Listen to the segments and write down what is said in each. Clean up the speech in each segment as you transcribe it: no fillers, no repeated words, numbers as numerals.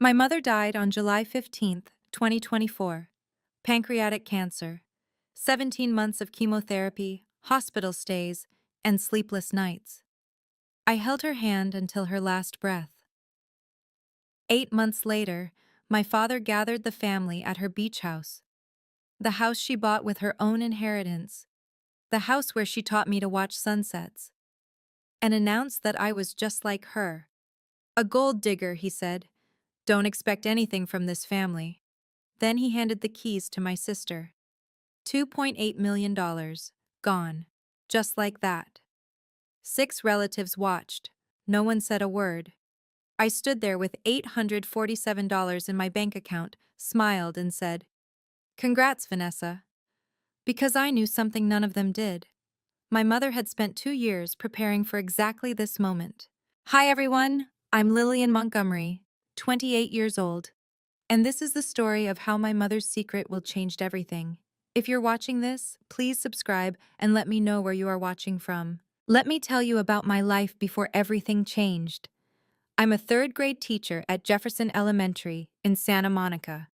My mother died on July 15th, 2024. Pancreatic cancer. 17 months of chemotherapy, hospital stays, and sleepless nights. I held her hand until her last breath. 8 months later, my father gathered the family at her beach house. The house she bought with her own inheritance. The house where she taught me to watch sunsets. And announced that I was just like her. A gold digger, he said. Don't expect anything from this family. Then he handed the keys to my sister. $2.8 million. Gone. Just like that. 6 relatives watched. No one said a word. I stood there with $847 in my bank account, smiled, and said, "Congrats, Vanessa." Because I knew something none of them did. My mother had spent 2 years preparing for exactly this moment. Hi, everyone. I'm Lillian Montgomery, 28 years old. And this is the story of how my mother's secret will change everything. If you're watching this, please subscribe and let me know where you are watching from. Let me tell you about my life before everything changed. I'm a third-grade teacher at Jefferson Elementary in Santa Monica.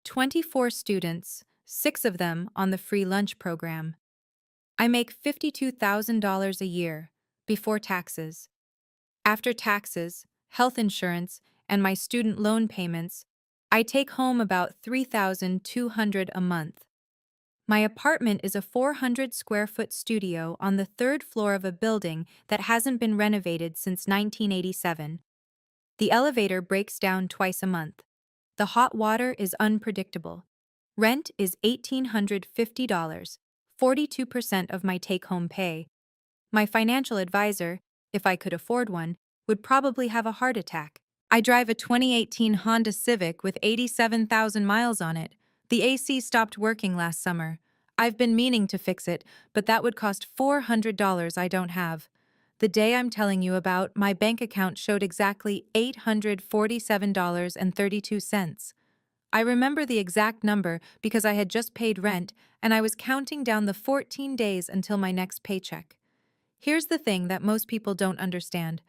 24 students, 6 of them on the free lunch program. I make $52,000 a year, before taxes. After taxes, health insurance, and my student loan payments, I take home about $3,200 a month. My apartment is a 400-square-foot studio on the 3rd floor of a building that hasn't been renovated since 1987. The elevator breaks down twice a month. The hot water is unpredictable. Rent is $1,850, 42% of my take-home pay. My financial advisor, if I could afford one, would probably have a heart attack. I drive a 2018 Honda Civic with 87,000 miles on it. The AC stopped working last summer. I've been meaning to fix it, but that would cost $400 I don't have. The day I'm telling you about, my bank account showed exactly $847.32. I remember the exact number because I had just paid rent and I was counting down the 14 days until my next paycheck. Here's the thing that most people don't understand.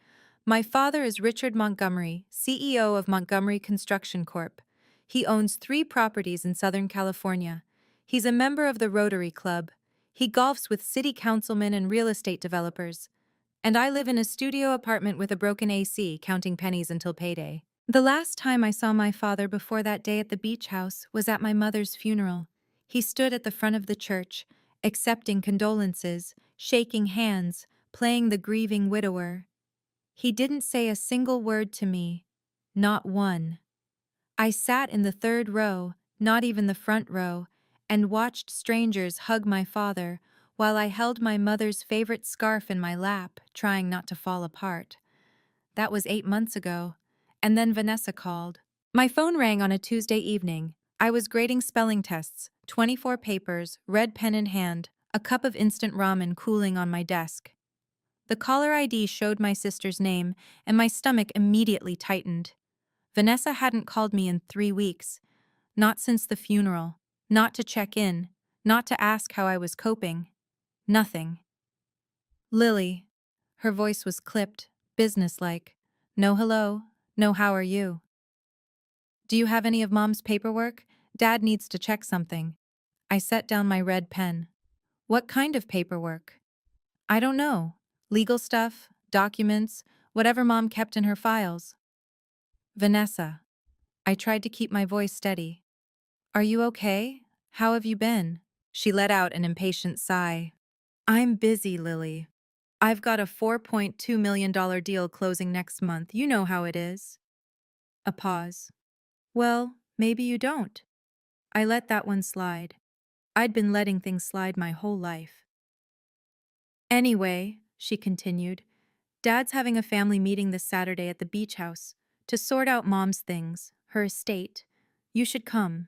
My father is Richard Montgomery, CEO of Montgomery Construction Corp. He owns 3 properties in Southern California. He's a member of the Rotary Club. He golfs with city councilmen and real estate developers. And I live in a studio apartment with a broken AC, counting pennies until payday. The last time I saw my father before that day at the beach house was at my mother's funeral. He stood at the front of the church, accepting condolences, shaking hands, playing the grieving widower. He didn't say a single word to me. Not one. I sat in the 3rd row, not even the front row, and watched strangers hug my father while I held my mother's favorite scarf in my lap, trying not to fall apart. That was 8 months ago, and then Vanessa called. My phone rang on a Tuesday evening. I was grading spelling tests, 24 papers, red pen in hand, a cup of instant ramen cooling on my desk. The caller ID showed my sister's name, and my stomach immediately tightened. Vanessa hadn't called me in 3 weeks. Not since the funeral. Not to check in. Not to ask how I was coping. Nothing. Lily. Her voice was clipped, businesslike. No hello. No how are you. Do you have any of Mom's paperwork? Dad needs to check something. I set down my red pen. What kind of paperwork? I don't know. Legal stuff, documents, whatever Mom kept in her files. Vanessa. I tried to keep my voice steady. Are you okay? How have you been? She let out an impatient sigh. I'm busy, Lily. I've got a $4.2 million deal closing next month. You know how it is. A pause. Well, maybe you don't. I let that one slide. I'd been letting things slide my whole life. Anyway, she continued, Dad's having a family meeting this Saturday at the beach house to sort out Mom's things, her estate. You should come.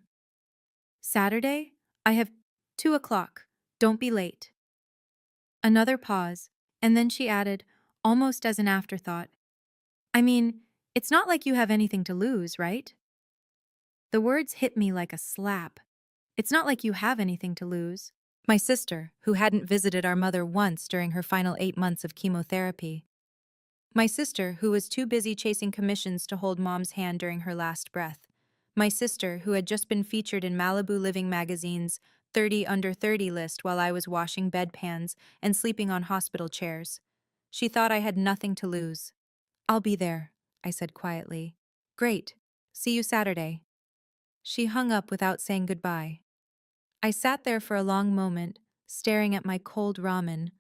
Saturday? I have 2 o'clock. Don't be late. Another pause, and then she added, almost as an afterthought, I mean, it's not like you have anything to lose, right? The words hit me like a slap. It's not like you have anything to lose. My sister, who hadn't visited our mother once during her final 8 months of chemotherapy. My sister, who was too busy chasing commissions to hold Mom's hand during her last breath. My sister, who had just been featured in Malibu Living magazine's 30 Under 30 list while I was washing bedpans and sleeping on hospital chairs. She thought I had nothing to lose. I'll be there, I said quietly. Great. See you Saturday. She hung up without saying goodbye. I sat there for a long moment, staring at my cold ramen,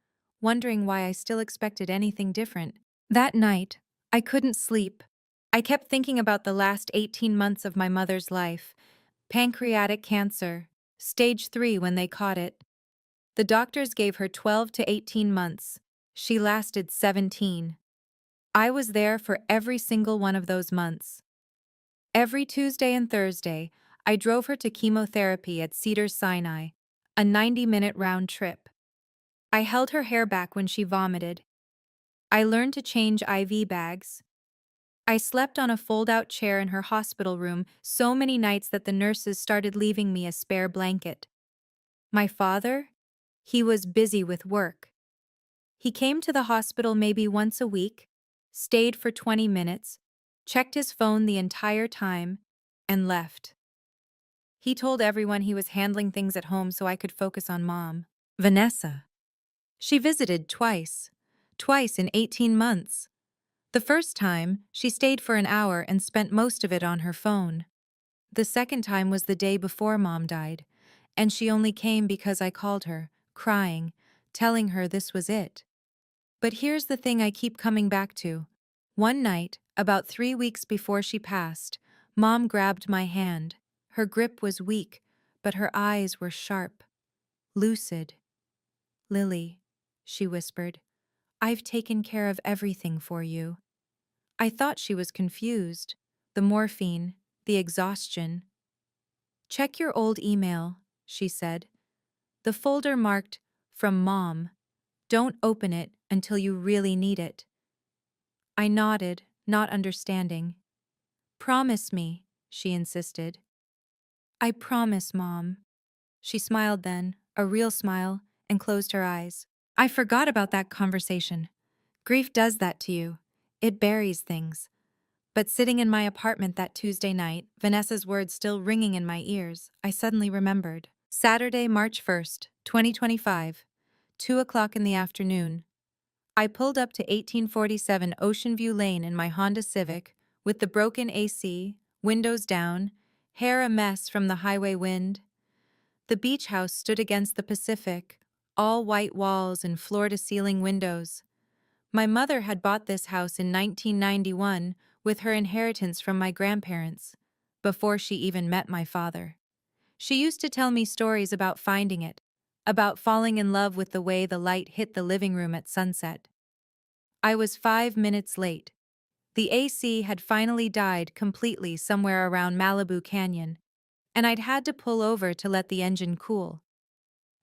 wondering why I still expected anything different. That night, I couldn't sleep. I kept thinking about the last 18 months of my mother's life. Pancreatic cancer, stage 3 when they caught it. The doctors gave her 12 to 18 months. She lasted 17. I was there for every single one of those months. Every Tuesday and Thursday, I drove her to chemotherapy at Cedars-Sinai, a 90-minute round trip. I held her hair back when she vomited. I learned to change IV bags. I slept on a fold-out chair in her hospital room so many nights that the nurses started leaving me a spare blanket. My father? He was busy with work. He came to the hospital maybe once a week, stayed for 20 minutes, checked his phone the entire time, and left. He told everyone he was handling things at home so I could focus on Mom. Vanessa. She visited twice. Twice in 18 months. The first time, she stayed for an hour and spent most of it on her phone. The second time was the day before Mom died, and she only came because I called her, crying, telling her this was it. But here's the thing I keep coming back to. One night, about 3 weeks before she passed, Mom grabbed my hand. Her grip was weak, but her eyes were sharp, lucid. Lily, she whispered, I've taken care of everything for you. I thought she was confused. The morphine, the exhaustion. Check your old email, she said. The folder marked, from Mom. Don't open it until you really need it. I nodded, not understanding. Promise me, she insisted. I promise, Mom. She smiled then, a real smile, and closed her eyes. I forgot about that conversation. Grief does that to you. It buries things. But sitting in my apartment that Tuesday night, Vanessa's words still ringing in my ears, I suddenly remembered. Saturday, March 1st, 2025, 2 o'clock in the afternoon. I pulled up to 1847 Ocean View Lane in my Honda Civic, with the broken AC, windows down, hair a mess from the highway wind. The beach house stood against the Pacific, all white walls and floor-to-ceiling windows. My mother had bought this house in 1991 with her inheritance from my grandparents, before she even met my father. She used to tell me stories about finding it, about falling in love with the way the light hit the living room at sunset. I was 5 minutes late. The AC had finally died completely somewhere around Malibu Canyon, and I'd had to pull over to let the engine cool.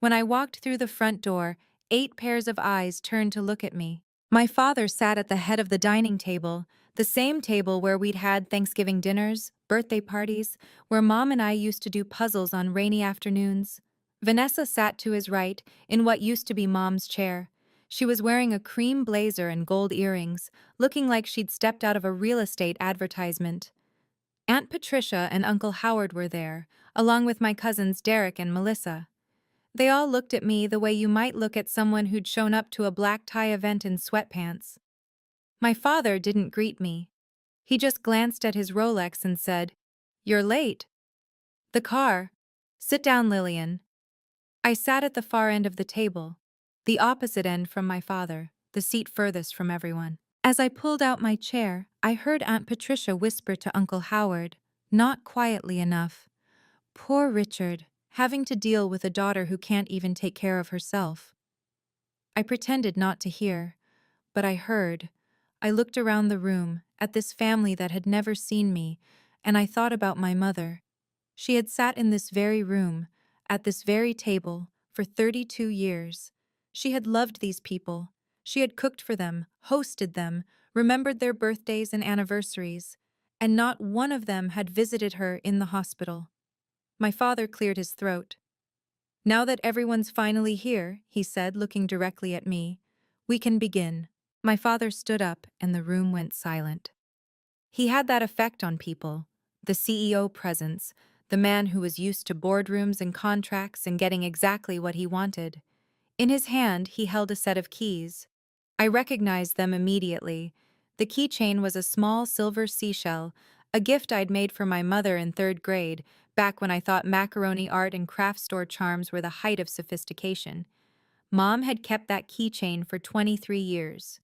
When I walked through the front door, 8 pairs of eyes turned to look at me. My father sat at the head of the dining table, the same table where we'd had Thanksgiving dinners, birthday parties, where Mom and I used to do puzzles on rainy afternoons. Vanessa sat to his right, in what used to be Mom's chair. She was wearing a cream blazer and gold earrings, looking like she'd stepped out of a real estate advertisement. Aunt Patricia and Uncle Howard were there, along with my cousins Derek and Melissa. They all looked at me the way you might look at someone who'd shown up to a black tie event in sweatpants. My father didn't greet me. He just glanced at his Rolex and said, "You're late." The car. Sit down, Lillian. I sat at the far end of the table, the opposite end from my father, the seat furthest from everyone. As I pulled out my chair, I heard Aunt Patricia whisper to Uncle Howard, not quietly enough, "Poor Richard, having to deal with a daughter who can't even take care of herself." I pretended not to hear, but I heard. I looked around the room, at this family that had never seen me, and I thought about my mother. She had sat in this very room, at this very table, for 32 years. She had loved these people. She had cooked for them, hosted them, remembered their birthdays and anniversaries, and not one of them had visited her in the hospital. My father cleared his throat. "Now that everyone's finally here," he said, looking directly at me, "we can begin." My father stood up and the room went silent. He had that effect on people, the CEO presence, the man who was used to boardrooms and contracts and getting exactly what he wanted. In his hand, he held a set of keys. I recognized them immediately. The keychain was a small silver seashell, a gift I'd made for my mother in third grade, back when I thought macaroni art and craft store charms were the height of sophistication. Mom had kept that keychain for 23 years.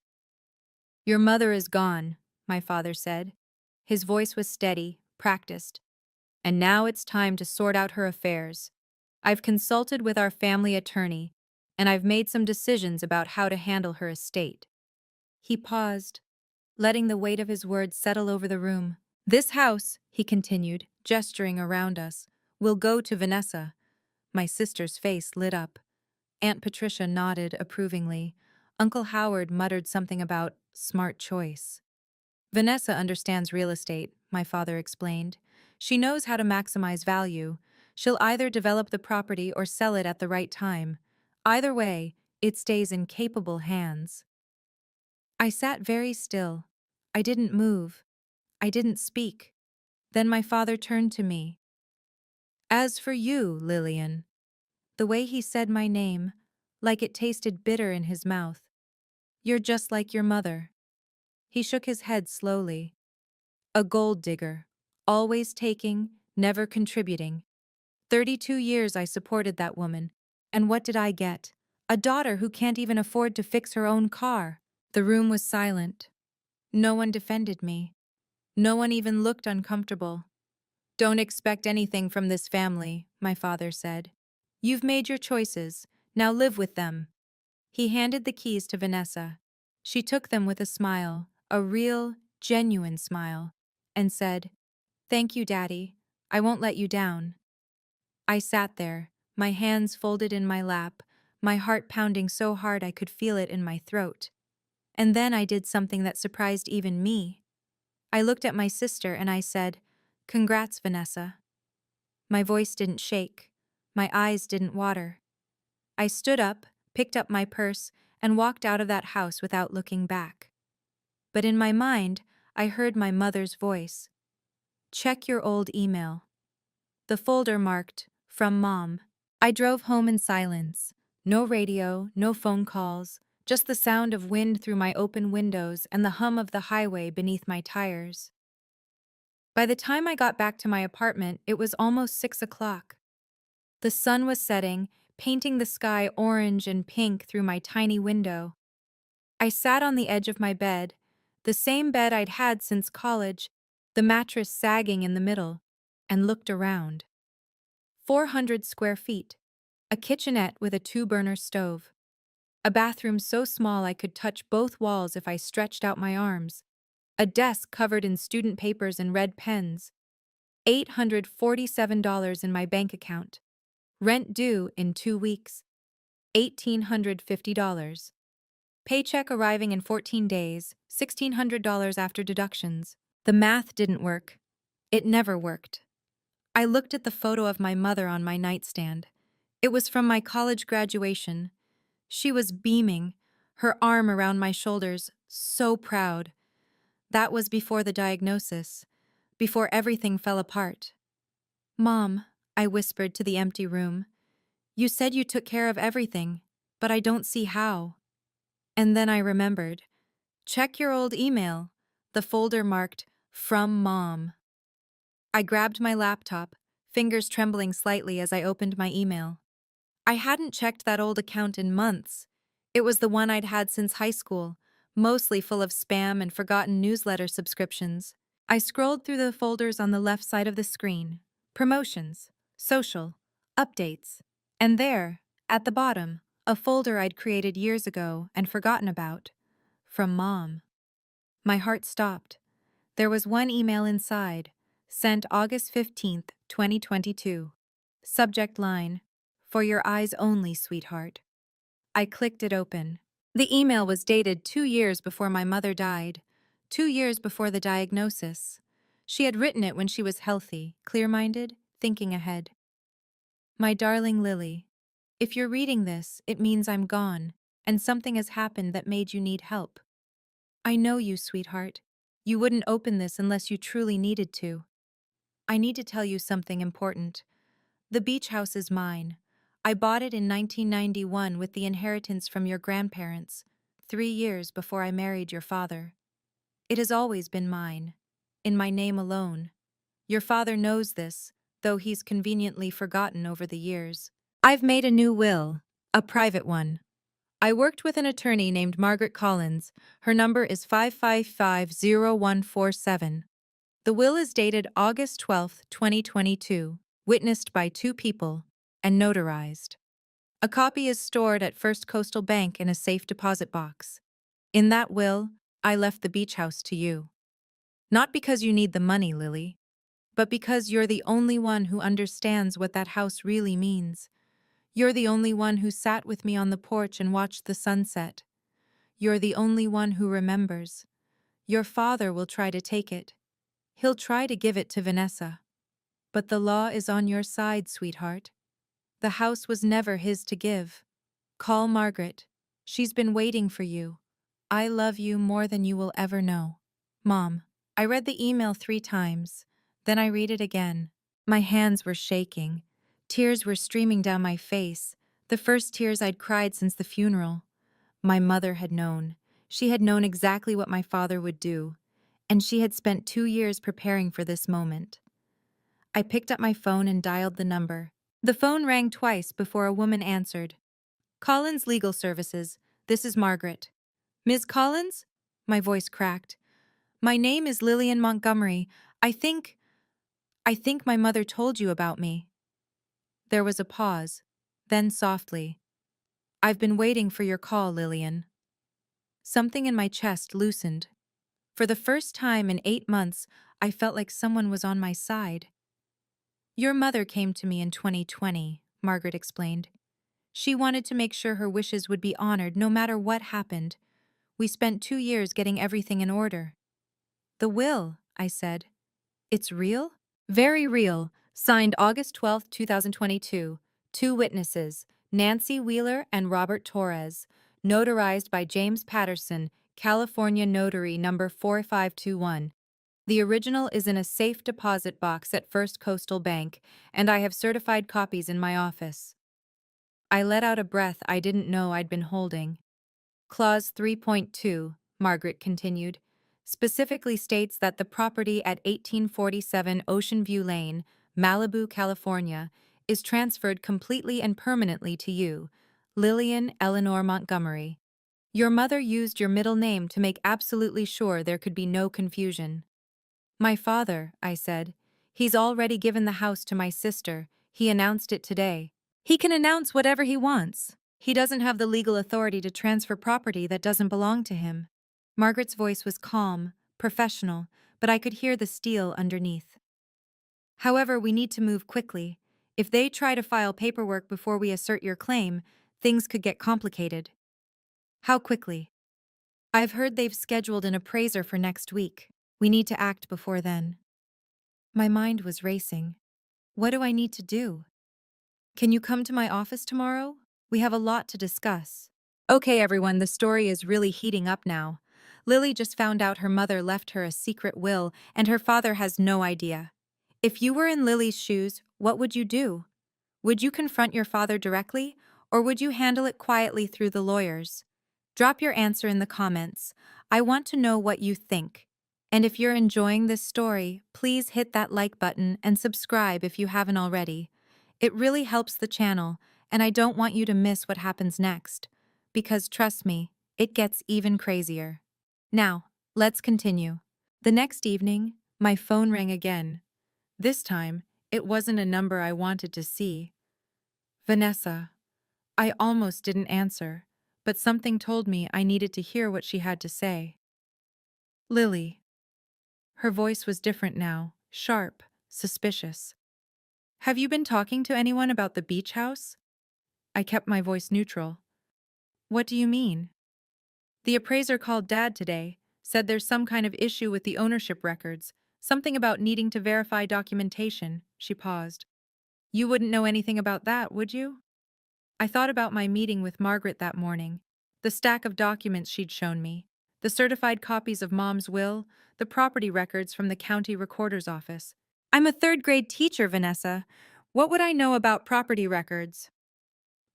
Your mother is gone, my father said. His voice was steady, practiced. And now it's time to sort out her affairs. I've consulted with our family attorney, and I've made some decisions about how to handle her estate. He paused, letting the weight of his words settle over the room. This house, he continued, gesturing around us, will go to Vanessa. My sister's face lit up. Aunt Patricia nodded approvingly. Uncle Howard muttered something about smart choice. Vanessa understands real estate, my father explained. She knows how to maximize value. She'll either develop the property or sell it at the right time. Either way, it stays in capable hands. I sat very still. I didn't move. I didn't speak. Then my father turned to me. As for you, Lillian, the way he said my name, like it tasted bitter in his mouth. You're just like your mother. He shook his head slowly. A gold digger, always taking, never contributing. 32 years I supported that woman, and what did I get? A daughter who can't even afford to fix her own car. The room was silent. No one defended me. No one even looked uncomfortable. Don't expect anything from this family, my father said. You've made your choices, now live with them. He handed the keys to Vanessa. She took them with a smile, a real, genuine smile, and said, Thank you, Daddy. I won't let you down. I sat there, my hands folded in my lap, my heart pounding so hard I could feel it in my throat. And then I did something that surprised even me. I looked at my sister and I said, Congrats, Vanessa. My voice didn't shake. My eyes didn't water. I stood up, picked up my purse, and walked out of that house without looking back. But in my mind, I heard my mother's voice. Check your old email. The folder marked, From Mom. I drove home in silence. No radio, no phone calls, just the sound of wind through my open windows and the hum of the highway beneath my tires. By the time I got back to my apartment, it was almost 6 o'clock. The sun was setting, painting the sky orange and pink through my tiny window. I sat on the edge of my bed, the same bed I'd had since college, the mattress sagging in the middle, and looked around. 400 square feet, a kitchenette with a 2-burner stove, a bathroom so small I could touch both walls if I stretched out my arms, a desk covered in student papers and red pens, $847 in my bank account, rent due in 2 weeks, $1,850. Paycheck arriving in 14 days, $1,600 after deductions. The math didn't work. It never worked. I looked at the photo of my mother on my nightstand. It was from my college graduation. She was beaming, her arm around my shoulders, so proud. That was before the diagnosis, before everything fell apart. Mom, I whispered to the empty room, you said you took care of everything, but I don't see how. And then I remembered. Check your old email, the folder marked, From Mom. I grabbed my laptop, fingers trembling slightly as I opened my email. I hadn't checked that old account in months. It was the one I'd had since high school, mostly full of spam and forgotten newsletter subscriptions. I scrolled through the folders on the left side of the screen. Promotions, social, updates. And there, at the bottom, a folder I'd created years ago and forgotten about. From Mom. My heart stopped. There was one email inside, sent August 15th, 2022. Subject line, For your eyes only, sweetheart. I clicked it open. The email was dated 2 years before my mother died, 2 years before the diagnosis. She had written it when she was healthy, clear-minded, thinking ahead. My darling Lily, if you're reading this, it means I'm gone, and something has happened that made you need help. I know you, sweetheart. You wouldn't open this unless you truly needed to. I need to tell you something important. The beach house is mine. I bought it in 1991 with the inheritance from your grandparents, 3 years before I married your father. It has always been mine, in my name alone. Your father knows this, though he's conveniently forgotten over the years. I've made a new will, a private one. I worked with an attorney named Margaret Collins. Her number is 5550147. The will is dated August 12, 2022, witnessed by 2 people, and notarized. A copy is stored at First Coastal Bank in a safe deposit box. In that will, I left the beach house to you. Not because you need the money, Lily, but because you're the only one who understands what that house really means. You're the only one who sat with me on the porch and watched the sunset. You're the only one who remembers. Your father will try to take it. He'll try to give it to Vanessa. But the law is on your side, sweetheart. The house was never his to give. Call Margaret. She's been waiting for you. I love you more than you will ever know. Mom, I read the email 3 times. Then I read it again. My hands were shaking. Tears were streaming down my face, the first tears I'd cried since the funeral. My mother had known. She had known exactly what my father would do, and she had spent 2 years preparing for this moment. I picked up my phone and dialed the number. The phone rang twice before a woman answered. Collins Legal Services, this is Margaret. Ms. Collins? My voice cracked. My name is Lillian Montgomery. I think my mother told you about me. There was a pause, then softly. I've been waiting for your call, Lillian. Something in my chest loosened. For the first time in 8 months, I felt like someone was on my side. Your mother came to me in 2020, Margaret explained. She wanted to make sure her wishes would be honored no matter what happened. We spent 2 years getting everything in order. The will, I said. It's real? Very real. Signed August 12, 2022. 2 witnesses, Nancy Wheeler and Robert Torres. Notarized by James Patterson, California Notary number 4521. The original is in a safe deposit box at First Coastal Bank, and I have certified copies in my office. I let out a breath I didn't know I'd been holding. Clause 3.2, Margaret continued, specifically states that the property at 1847 Ocean View Lane, Malibu, California, is transferred completely and permanently to you, Lillian Eleanor Montgomery. Your mother used your middle name to make absolutely sure there could be no confusion. My father, I said. He's already given the house to my sister. He announced it today. He can announce whatever he wants. He doesn't have the legal authority to transfer property that doesn't belong to him. Margaret's voice was calm, professional, but I could hear the steel underneath. However, we need to move quickly. If they try to file paperwork before we assert your claim, things could get complicated. How quickly? I've heard they've scheduled an appraiser for next week. We need to act before then. My mind was racing. What do I need to do? Can you come to my office tomorrow? We have a lot to discuss. Okay, everyone, the story is really heating up now. Lily just found out her mother left her a secret will, and her father has no idea. If you were in Lily's shoes, what would you do? Would you confront your father directly, or would you handle it quietly through the lawyers? Drop your answer in the comments. I want to know what you think. And if you're enjoying this story, please hit that like button and subscribe if you haven't already. It really helps the channel, and I don't want you to miss what happens next. Because trust me, it gets even crazier. Now, let's continue. The next evening, my phone rang again. This time, it wasn't a number I wanted to see. Vanessa. I almost didn't answer, but something told me I needed to hear what she had to say. Lily. Her voice was different now, sharp, suspicious. Have you been talking to anyone about the beach house? I kept my voice neutral. What do you mean? The appraiser called Dad today, said there's some kind of issue with the ownership records, something about needing to verify documentation. She paused. You wouldn't know anything about that, would you? I thought about my meeting with Margaret that morning, the stack of documents she'd shown me, The certified copies of Mom's will, the property records from the county recorder's office. I'm a third-grade teacher, Vanessa. What would I know about property records?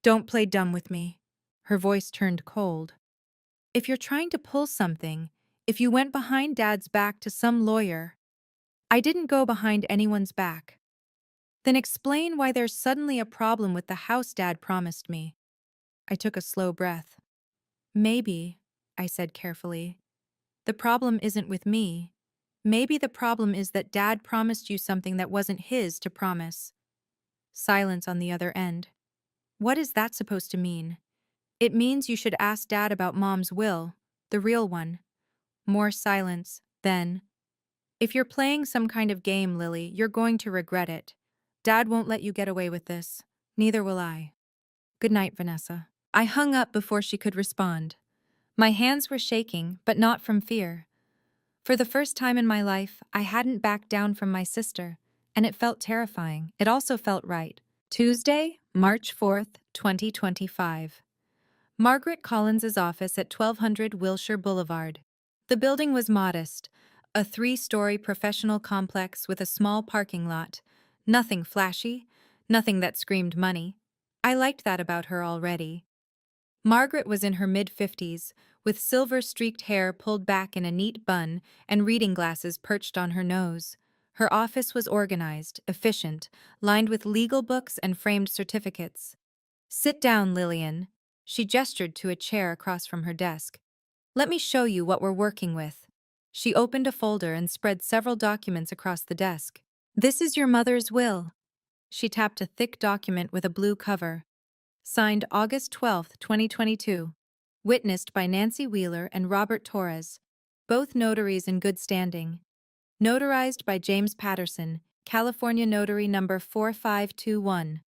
Don't play dumb with me. Her voice turned cold. If you're trying to pull something, if you went behind Dad's back to some lawyer, I didn't go behind anyone's back. Then explain why there's suddenly a problem with the house Dad promised me. I took a slow breath. Maybe, I said carefully, the problem isn't with me. Maybe the problem is that Dad promised you something that wasn't his to promise. Silence on the other end. What is that supposed to mean? It means you should ask Dad about Mom's will, the real one. More silence, then. If you're playing some kind of game, Lily, you're going to regret it. Dad won't let you get away with this. Neither will I. Good night, Vanessa. I hung up before she could respond. My hands were shaking, but not from fear. For the first time in my life, I hadn't backed down from my sister, and it felt terrifying. It also felt right. Tuesday, March 4th, 2025. Margaret Collins's office at 1200 Wilshire Boulevard. The building was modest, a 3-story professional complex with a small parking lot. Nothing flashy, nothing that screamed money. I liked that about her already. Margaret was in her mid-50s, with silver-streaked hair pulled back in a neat bun and reading glasses perched on her nose. Her office was organized, efficient, lined with legal books and framed certificates. Sit down, Lillian. She gestured to a chair across from her desk. Let me show you what we're working with. She opened a folder and spread several documents across the desk. This is your mother's will. She tapped a thick document with a blue cover. Signed August 12, 2022. Witnessed by Nancy Wheeler and Robert Torres, both notaries in good standing. Notarized by James Patterson, California Notary number 4521.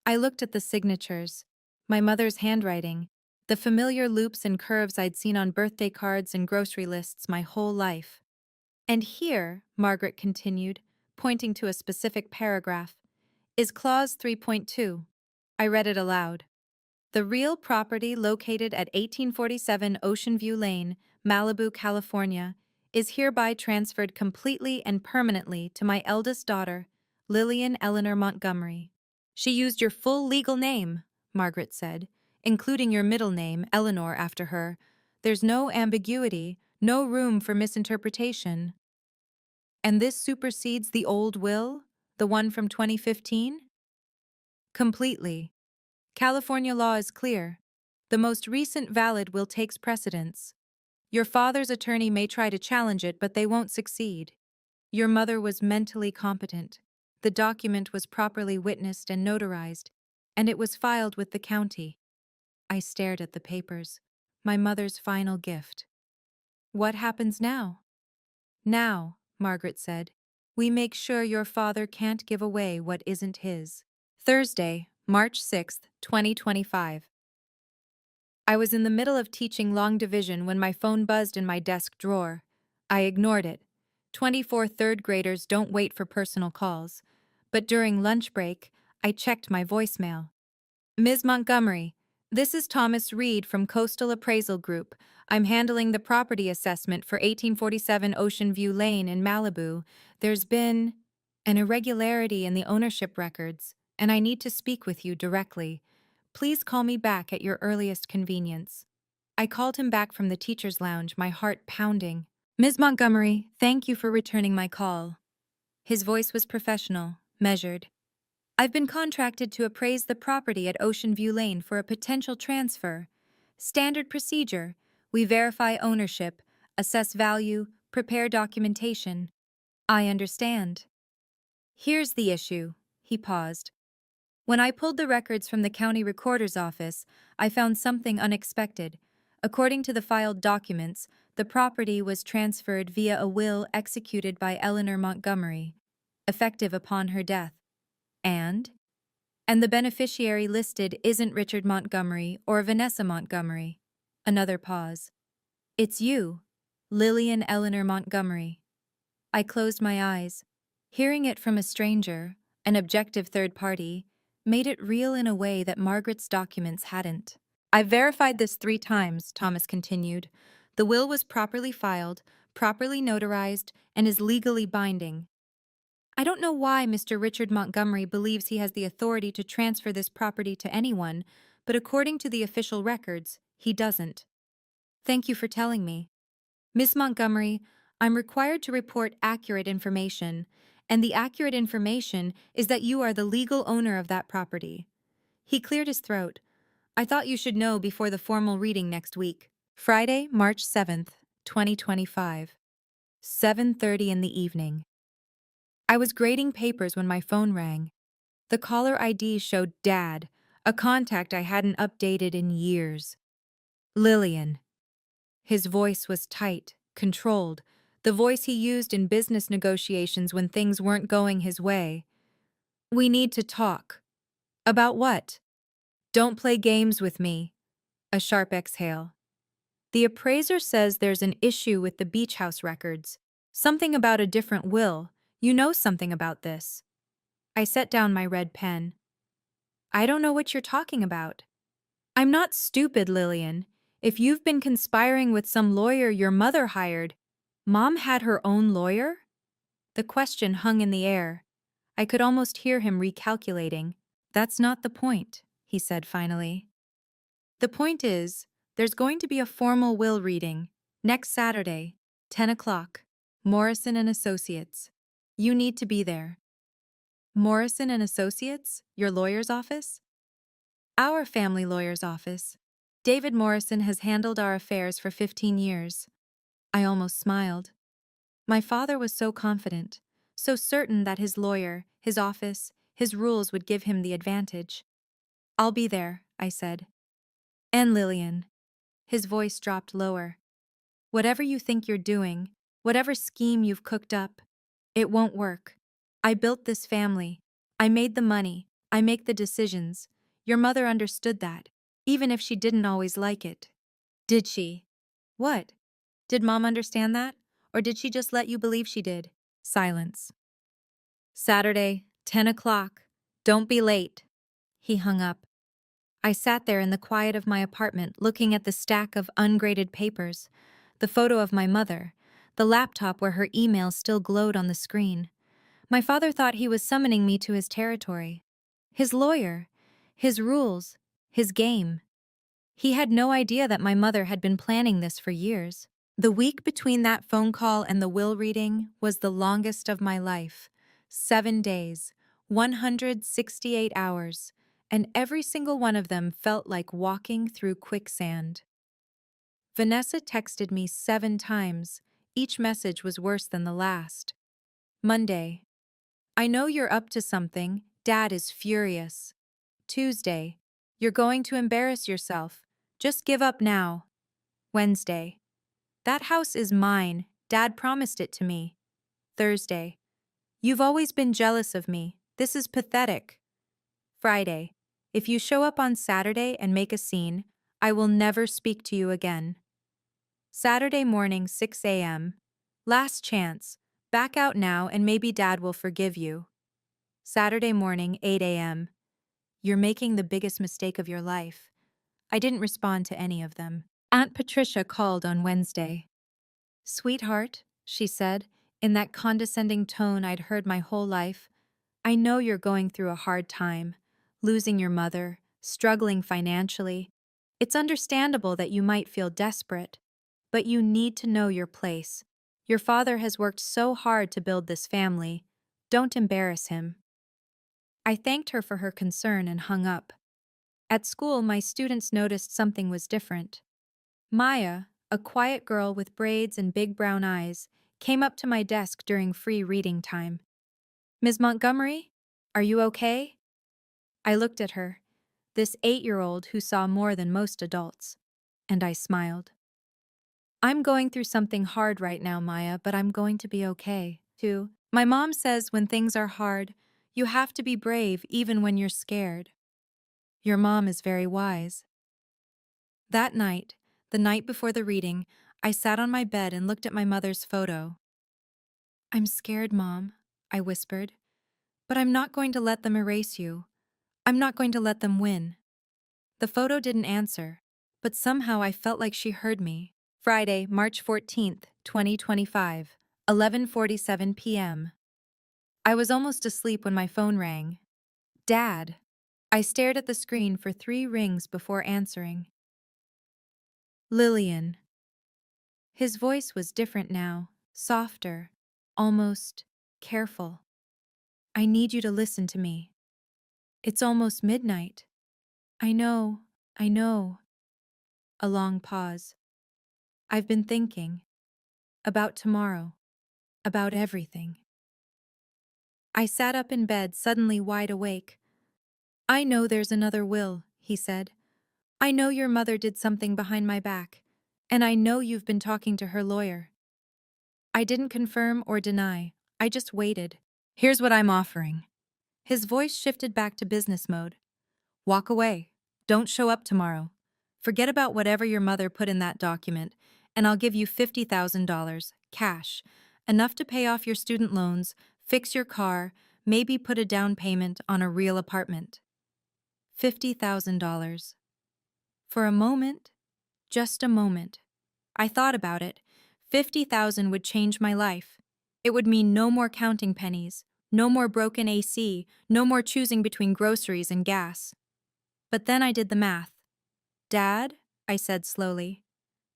I looked at the signatures. My mother's handwriting. The familiar loops and curves I'd seen on birthday cards and grocery lists my whole life. And here, Margaret continued, pointing to a specific paragraph, is Clause 3.2. I read it aloud. The real property located at 1847 Ocean View Lane, Malibu, California, is hereby transferred completely and permanently to my eldest daughter, Lillian Eleanor Montgomery. She used your full legal name, Margaret said, including your middle name, Eleanor, after her. There's no ambiguity, no room for misinterpretation. And this supersedes the old will, the one from 2015? Completely. California law is clear. The most recent valid will takes precedence. Your father's attorney may try to challenge it, but they won't succeed. Your mother was mentally competent. The document was properly witnessed and notarized, and it was filed with the county. I stared at the papers. My mother's final gift. What happens now? Now, Margaret said, we make sure your father can't give away what isn't his. Thursday, March 6, 2025. I was in the middle of teaching long division when my phone buzzed in my desk drawer. I ignored it. 24 third graders don't wait for personal calls. But during lunch break, I checked my voicemail. Ms. Montgomery, this is Thomas Reed from Coastal Appraisal Group. I'm handling the property assessment for 1847 Ocean View Lane in Malibu. There's been an irregularity in the ownership records, and I need to speak with you directly. Please call me back at your earliest convenience. I called him back from the teacher's lounge, my heart pounding. Ms. Montgomery, thank you for returning my call. His voice was professional, measured. I've been contracted to appraise the property at Ocean View Lane for a potential transfer. Standard procedure. We verify ownership, assess value, prepare documentation. I understand. Here's the issue. He paused. When I pulled the records from the county recorder's office, I found something unexpected. According to the filed documents, the property was transferred via a will executed by Eleanor Montgomery, effective upon her death. And the beneficiary listed isn't Richard Montgomery or Vanessa Montgomery. Another pause. It's you, Lillian Eleanor Montgomery. I closed my eyes. Hearing it from a stranger, an objective third party, made it real in a way that Margaret's documents hadn't. I've verified this 3 times, Thomas continued. The will was properly filed, properly notarized, and is legally binding. I don't know why Mr. Richard Montgomery believes he has the authority to transfer this property to anyone, but according to the official records, he doesn't. Thank you for telling me. Miss Montgomery, I'm required to report accurate information, and the accurate information is that you are the legal owner of that property. He cleared his throat. I thought you should know before the formal reading next week. Friday, March 7th, 2025. 7:30 in the evening. I was grading papers when my phone rang. The caller ID showed Dad, a contact I hadn't updated in years. Lillian. His voice was tight, controlled, the voice he used in business negotiations when things weren't going his way. We need to talk. About what? Don't play games with me. A sharp exhale. The appraiser says there's an issue with the beach house records. Something about a different will. You know something about this. I set down my red pen. I don't know what you're talking about. I'm not stupid, Lillian. If you've been conspiring with some lawyer your mother hired, Mom had her own lawyer? The question hung in the air. I could almost hear him recalculating. That's not the point, he said finally. The point is, there's going to be a formal will reading next Saturday, 10 o'clock, Morrison and Associates. You need to be there. Morrison and Associates, your lawyer's office? Our family lawyer's office. David Morrison has handled our affairs for 15 years. I almost smiled. My father was so confident, so certain that his lawyer, his office, his rules would give him the advantage. I'll be there, I said. And Lillian. His voice dropped lower. Whatever you think you're doing, whatever scheme you've cooked up, it won't work. I built this family. I made the money. I make the decisions. Your mother understood that, even if she didn't always like it. Did she? What? Did Mom understand that? Or did she just let you believe she did? Silence. Saturday, 10 o'clock. Don't be late. He hung up. I sat there in the quiet of my apartment looking at the stack of ungraded papers, the photo of my mother, the laptop where her email still glowed on the screen. My father thought he was summoning me to his territory. His lawyer, his rules, his game. He had no idea that my mother had been planning this for years. The week between that phone call and the will reading was the longest of my life. 7 days, 168 hours, and every single one of them felt like walking through quicksand. Vanessa texted me 7 times. Each message was worse than the last. Monday. I know you're up to something. Dad is furious. Tuesday. You're going to embarrass yourself. Just give up now. Wednesday. That house is mine. Dad promised it to me. Thursday. You've always been jealous of me. This is pathetic. Friday. If you show up on Saturday and make a scene, I will never speak to you again. Saturday morning, 6 a.m. Last chance. Back out now and maybe Dad will forgive you. Saturday morning, 8 a.m. You're making the biggest mistake of your life. I didn't respond to any of them. Aunt Patricia called on Wednesday. Sweetheart, she said, in that condescending tone I'd heard my whole life, I know you're going through a hard time, losing your mother, struggling financially. It's understandable that you might feel desperate, but you need to know your place. Your father has worked so hard to build this family. Don't embarrass him. I thanked her for her concern and hung up. At school, my students noticed something was different. Maya, a quiet girl with braids and big brown eyes, came up to my desk during free reading time. Ms. Montgomery, are you okay? I looked at her, this 8-year-old who saw more than most adults, and I smiled. I'm going through something hard right now, Maya, but I'm going to be okay, too. My mom says when things are hard, you have to be brave even when you're scared. Your mom is very wise. That night, the night before the reading, I sat on my bed and looked at my mother's photo. I'm scared, Mom, I whispered, but I'm not going to let them erase you. I'm not going to let them win. The photo didn't answer, but somehow I felt like she heard me. Friday, March 14th, 2025, 11:47 p.m. I was almost asleep when my phone rang. Dad. I stared at the screen for 3 rings before answering. Lillian. His voice was different now, softer, almost careful. I need you to listen to me. It's almost midnight. I know, I know. A long pause. I've been thinking. About tomorrow. About everything. I sat up in bed, suddenly wide awake. I know there's another will, he said. I know your mother did something behind my back. And I know you've been talking to her lawyer. I didn't confirm or deny. I just waited. Here's what I'm offering. His voice shifted back to business mode. Walk away. Don't show up tomorrow. Forget about whatever your mother put in that document, and I'll give you $50,000, cash, enough to pay off your student loans, fix your car, maybe put a down payment on a real apartment. $50,000. For a moment, just a moment, I thought about it. 50,000 would change my life. It would mean no more counting pennies, no more broken AC, no more choosing between groceries and gas. But then I did the math. Dad, I said slowly,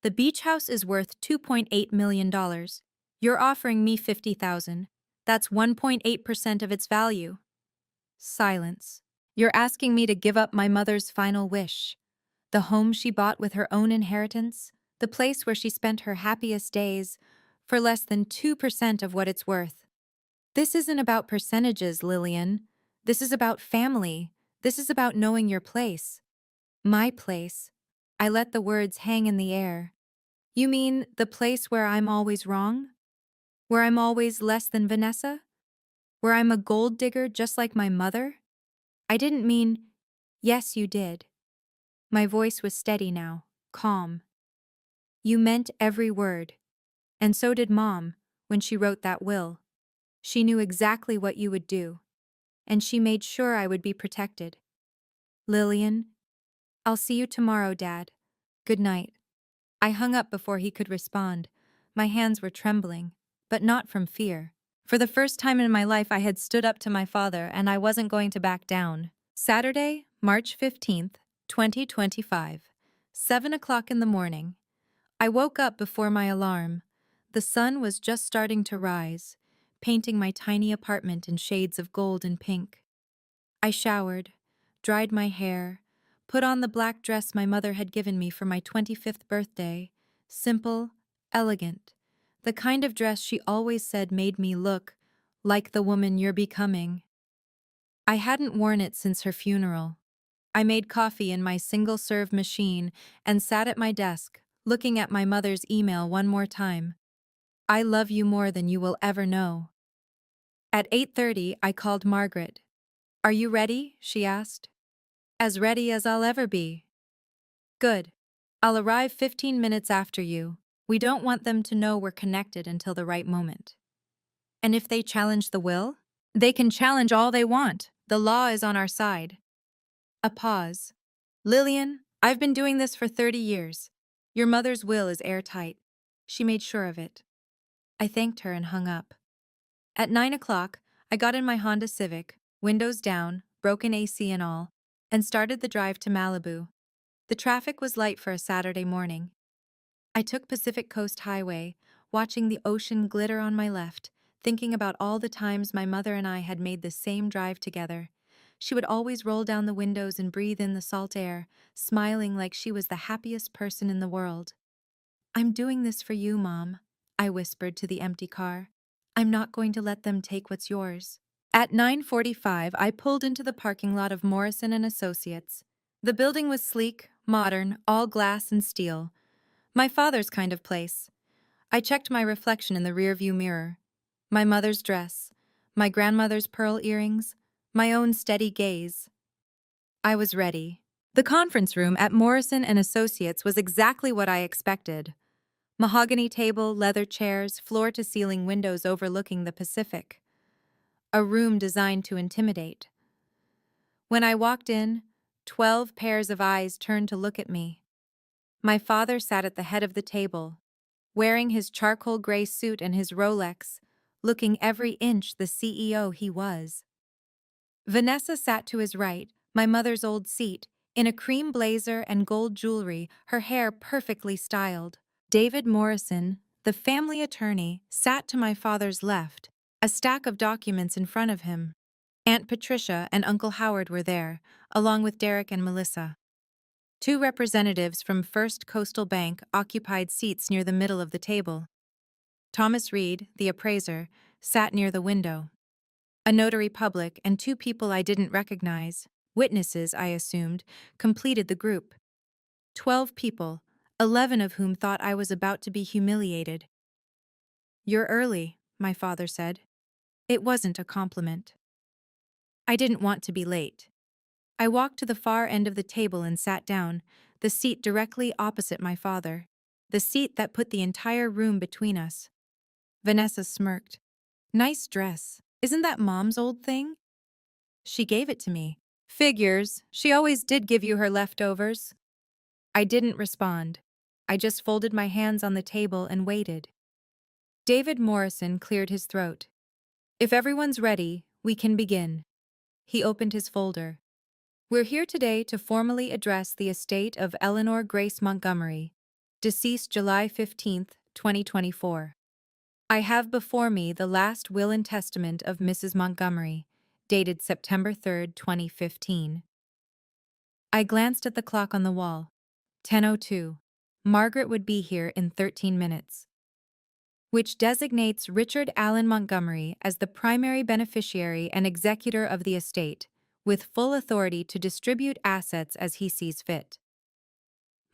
the beach house is worth $2.8 million. You're offering me 50,000. That's 1.8% of its value. Silence. You're asking me to give up my mother's final wish. The home she bought with her own inheritance, the place where she spent her happiest days, for less than 2% of what it's worth. This isn't about percentages, Lillian. This is about family. This is about knowing your place. My place. I let the words hang in the air. You mean the place where I'm always wrong? Where I'm always less than Vanessa? Where I'm a gold digger just like my mother? I didn't mean, yes, you did. My voice was steady now, calm. You meant every word. And so did Mom, when she wrote that will. She knew exactly what you would do. And she made sure I would be protected. Lillian, I'll see you tomorrow, Dad. Good night. I hung up before he could respond. My hands were trembling, but not from fear. For the first time in my life, I had stood up to my father, and I wasn't going to back down. Saturday, March 15th, 2025, 7 o'clock in the morning. I woke up before my alarm. The sun was just starting to rise, painting my tiny apartment in shades of gold and pink. I showered, dried my hair, put on the black dress my mother had given me for my 25th birthday, simple, elegant, the kind of dress she always said made me look like the woman you're becoming. I hadn't worn it since her funeral. I made coffee in my single-serve machine and sat at my desk, looking at my mother's email one more time. I love you more than you will ever know. At 8:30, I called Margaret. Are you ready? She asked. As ready as I'll ever be. Good. I'll arrive 15 minutes after you. We don't want them to know we're connected until the right moment. And if they challenge the will? They can challenge all they want. The law is on our side. A pause. Lillian, I've been doing this for 30 years. Your mother's will is airtight. She made sure of it. I thanked her and hung up. At 9 o'clock, I got in my Honda Civic, windows down, broken AC and all, and started the drive to Malibu. The traffic was light for a Saturday morning. I took Pacific Coast Highway, watching the ocean glitter on my left, thinking about all the times my mother and I had made the same drive together. She would always roll down the windows and breathe in the salt air, smiling like she was the happiest person in the world. I'm doing this for you, Mom, I whispered to the empty car. I'm not going to let them take what's yours. At 9:45, I pulled into the parking lot of Morrison and Associates. The building was sleek, modern, all glass and steel. My father's kind of place. I checked my reflection in the rearview mirror. My mother's dress, my grandmother's pearl earrings, my own steady gaze. I was ready. The conference room at Morrison and Associates was exactly what I expected. Mahogany table, leather chairs, floor-to-ceiling windows overlooking the Pacific. A room designed to intimidate. When I walked in, 12 pairs of eyes turned to look at me. My father sat at the head of the table, wearing his charcoal gray suit and his Rolex, looking every inch the CEO he was. Vanessa sat to his right, my mother's old seat, in a cream blazer and gold jewelry, her hair perfectly styled. David Morrison, the family attorney, sat to my father's left, a stack of documents in front of him. Aunt Patricia and Uncle Howard were there, along with Derek and Melissa. Two representatives from First Coastal Bank occupied seats near the middle of the table. Thomas Reed, the appraiser, sat near the window. A notary public and two people I didn't recognize, witnesses I assumed, completed the group. 12 people, 11 of whom thought I was about to be humiliated. "You're early," my father said. It wasn't a compliment. I didn't want to be late. I walked to the far end of the table and sat down, the seat directly opposite my father, the seat that put the entire room between us. Vanessa smirked. "Nice dress. Isn't that Mom's old thing?" "She gave it to me." "Figures. She always did give you her leftovers." I didn't respond. I just folded my hands on the table and waited. David Morrison cleared his throat. "If everyone's ready, we can begin." He opened his folder. "We're here today to formally address the estate of Eleanor Grace Montgomery, deceased July 15th, 2024. I have before me the last will and testament of Mrs. Montgomery, dated September 3rd, 2015. I glanced at the clock on the wall. 10:02. Margaret would be here in 13 minutes. Which designates Richard Allen Montgomery as the primary beneficiary and executor of the estate, with full authority to distribute assets as he sees fit.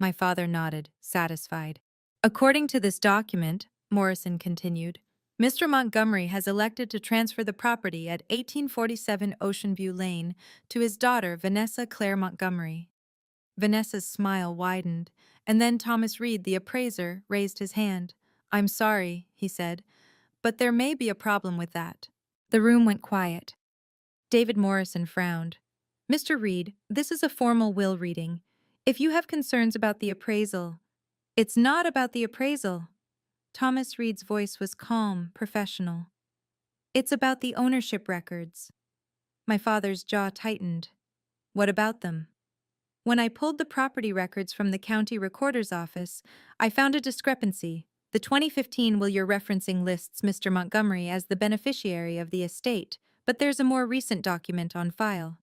My father nodded, satisfied. According to this document, Morrison continued, Mr. Montgomery has elected to transfer the property at 1847 Ocean View Lane to his daughter Vanessa Claire Montgomery. Vanessa's smile widened, and then Thomas Reed, the appraiser, raised his hand. "I'm sorry," he said, "but there may be a problem with that." The room went quiet. David Morrison frowned. "Mr. Reed, this is a formal will reading. If you have concerns about the appraisal—" "It's not about the appraisal." Thomas Reed's voice was calm, professional. "It's about the ownership records." My father's jaw tightened. "What about them?" "When I pulled the property records from the county recorder's office, I found a discrepancy. The 2015 will you're referencing lists Mr. Montgomery as the beneficiary of the estate, but there's a more recent document on file."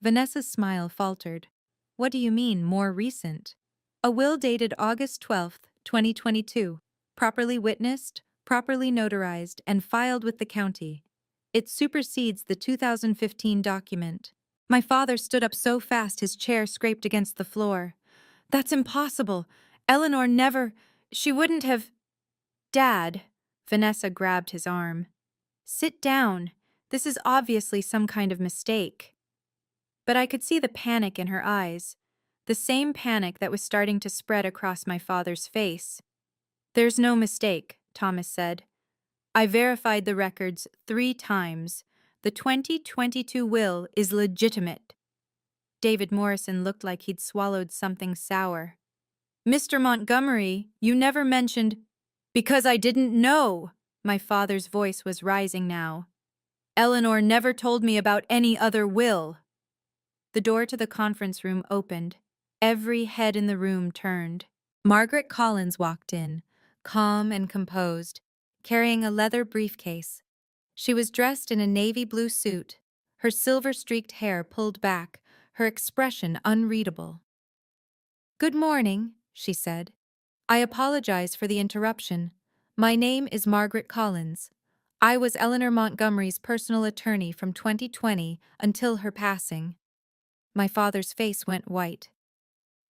Vanessa's smile faltered. "What do you mean, more recent?" "A will dated August 12th, 2022, properly witnessed, properly notarized, and filed with the county. It supersedes the 2015 document." My father stood up so fast his chair scraped against the floor. "That's impossible. Eleanor never— she wouldn't have—" "Dad," Vanessa grabbed his arm. "Sit down. This is obviously some kind of mistake." But I could see the panic in her eyes, the same panic that was starting to spread across my father's face. "There's no mistake," Thomas said. "I verified the records 3 times. The 2022 will is legitimate." David Morrison looked like he'd swallowed something sour. "Mr. Montgomery, you never mentioned—" "Because I didn't know." My father's voice was rising now. "Eleanor never told me about any other will." The door to the conference room opened. Every head in the room turned. Margaret Collins walked in, calm and composed, carrying a leather briefcase. She was dressed in a navy blue suit, her silver-streaked hair pulled back, her expression unreadable. "Good morning," she said. "I apologize for the interruption. My name is Margaret Collins. I was Eleanor Montgomery's personal attorney from 2020 until her passing." My father's face went white.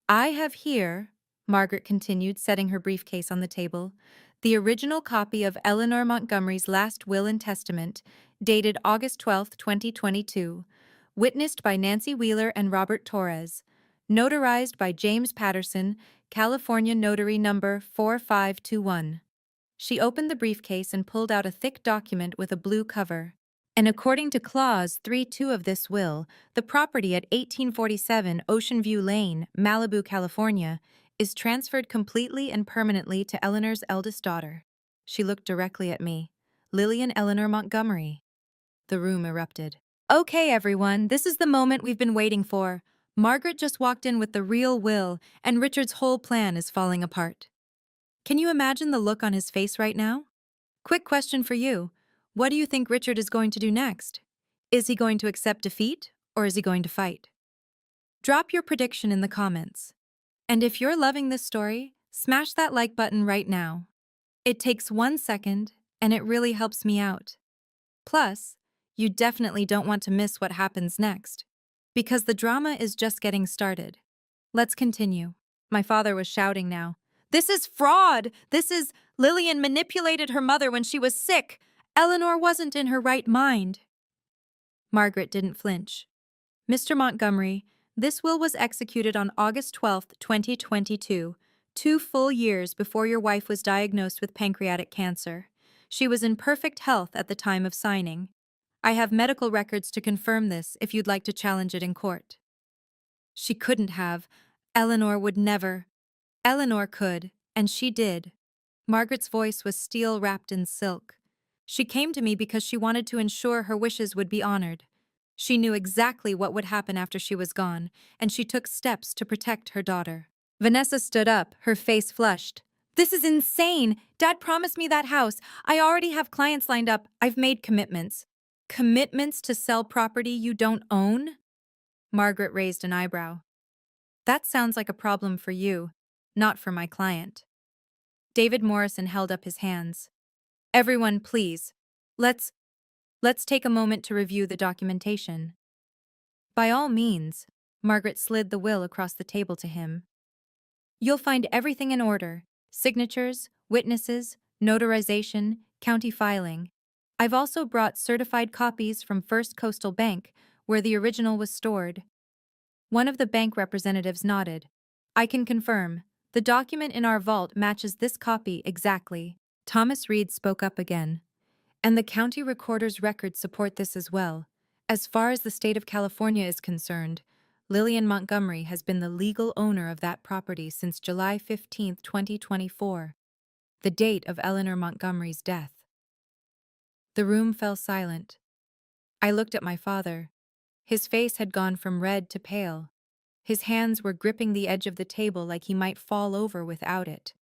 "I have here," Margaret continued, setting her briefcase on the table, "the original copy of Eleanor Montgomery's last will and testament, dated August 12, 2022, witnessed by Nancy Wheeler and Robert Torres, notarized by James Patterson, California Notary Number 4521. She opened the briefcase and pulled out a thick document with a blue cover. "And according to Clause 3.2 of this will, the property at 1847 Ocean View Lane, Malibu, California, is transferred completely and permanently to Eleanor's eldest daughter. She looked directly at me. Lillian Eleanor Montgomery. The room erupted. Okay, everyone, this is the moment we've been waiting for. Margaret just walked in with the real will, and Richard's whole plan is falling apart. Can you imagine the look on his face right now? Quick question for you. What do you think Richard is going to do next? Is he going to accept defeat, or is he going to fight? Drop your prediction in the comments. And if you're loving this story, smash that like button right now. It takes 1 second, and it really helps me out. Plus, you definitely don't want to miss what happens next, because the drama is just getting started. Let's continue. My father was shouting now. This is fraud! Lillian manipulated her mother when she was sick. Eleanor wasn't in her right mind. Margaret didn't flinch. Mr. Montgomery, this will was executed on August 12th, 2022, 2 full years before your wife was diagnosed with pancreatic cancer. She was in perfect health at the time of signing. I have medical records to confirm this if you'd like to challenge it in court. She couldn't have. Eleanor would never. Eleanor could, and she did. Margaret's voice was steel wrapped in silk. She came to me because she wanted to ensure her wishes would be honored. She knew exactly what would happen after she was gone, and she took steps to protect her daughter. Vanessa stood up, her face flushed. This is insane! Dad promised me that house. I already have clients lined up. I've made commitments. Commitments to sell property you don't own? Margaret raised an eyebrow. That sounds like a problem for you, not for my client. David Morrison held up his hands. Everyone, please. Let's take a moment to review the documentation. By all means, Margaret slid the will across the table to him. You'll find everything in order: signatures, witnesses, notarization, county filing. I've also brought certified copies from First Coastal Bank, where the original was stored. One of the bank representatives nodded. I can confirm. The document in our vault matches this copy exactly. Thomas Reed spoke up again. And the county recorder's records support this as well. As far as the state of California is concerned, Lillian Montgomery has been the legal owner of that property since July 15, 2024, the date of Eleanor Montgomery's death. The room fell silent. I looked at my father. His face had gone from red to pale. His hands were gripping the edge of the table like he might fall over without it.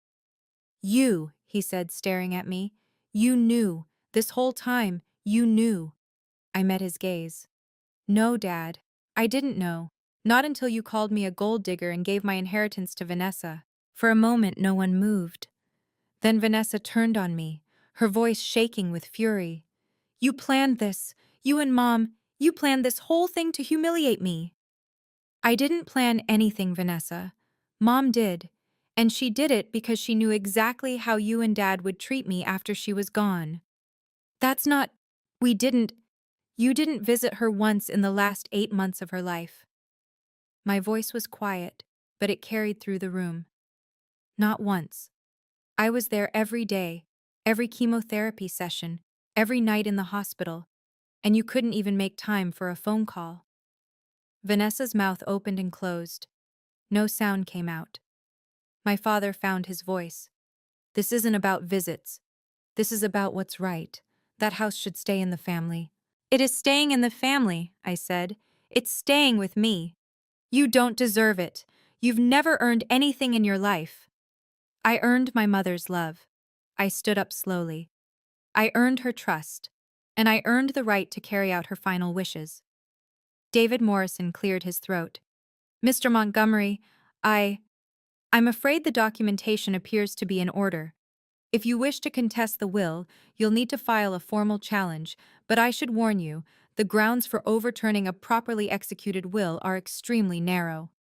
You, he said, staring at me. You knew. This whole time, you knew. I met his gaze. No, Dad. I didn't know. Not until you called me a gold digger and gave my inheritance to Vanessa. For a moment, no one moved. Then Vanessa turned on me, her voice shaking with fury. You planned this. You and Mom, you planned this whole thing to humiliate me. I didn't plan anything, Vanessa. Mom did. And she did it because she knew exactly how you and Dad would treat me after she was gone. That's not... You didn't visit her once in the last 8 months of her life. My voice was quiet, but it carried through the room. Not once. I was there every day, every chemotherapy session, every night in the hospital, and you couldn't even make time for a phone call. Vanessa's mouth opened and closed. No sound came out. My father found his voice. This isn't about visits. This is about what's right. That house should stay in the family. It is staying in the family, I said. It's staying with me. You don't deserve it. You've never earned anything in your life. I earned my mother's love. I stood up slowly. I earned her trust, and I earned the right to carry out her final wishes. David Morrison cleared his throat. Mr. Montgomery, I'm afraid the documentation appears to be in order. If you wish to contest the will, you'll need to file a formal challenge, but I should warn you, the grounds for overturning a properly executed will are extremely narrow.